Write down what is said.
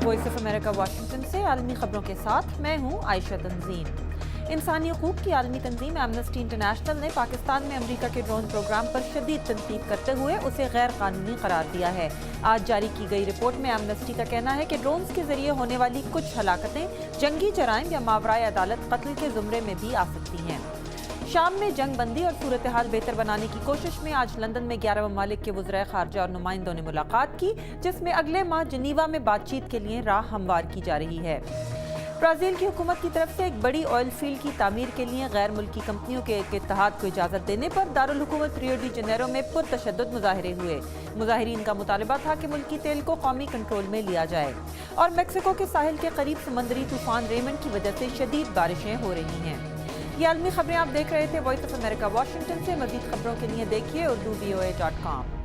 Voice of America Washington से आलमी खबरों के साथ मैं हूं आयशा तंजीम। इंसानी हकूक की आलमी तंजीम एमनेस्टी इंटरनेशनल ने पाकिस्तान में अमेरिका के ड्रोन प्रोग्राम पर शदीद तनकीद करते हुए उसे गैर कानूनी करार दिया है। आज जारी की गई रिपोर्ट में एमनेस्टी का कहना है कि ड्रोन्स के जरिए होने वाली कुछ हलाकतें जंगी जराइम या मावराए अदालत कत्ल के जुमरे में भी आ सकती हैं। शाम में जंग बंदी और सूरत हाल बेहतर बनाने की कोशिश में आज लंदन में 11 ममालिक के वज़राए ख़ारजा और नुमाइंदों ने मुलाकात की, जिसमें अगले माह जनीवा में बातचीत के लिए राह हमवार की जा रही है। ब्राज़ील की हुकूमत की तरफ से एक बड़ी ऑयल फील्ड की तामीर के लिए गैर मुल्की कंपनियों के एक इत्तेहाद को इजाज़त देने पर दारुल हुकूमत रियो डी जनेरो में पुरतशद्दुद मुजाहरे हुए। मुजाहिरीन का मुतालबा था कि मुल्की तेल को कौमी कंट्रोल में लिया जाए। और मेक्सिको के साहिल के करीब समंदरी तूफान रेमंड की वजह से शदीद बारिशें हो रही हैं। ये आलमी खबरें आप देख रहे थे वॉइस ऑफ अमेरिका वाशिंगटन से। मज़ीद खबरों के लिए देखिए urdu voa.com।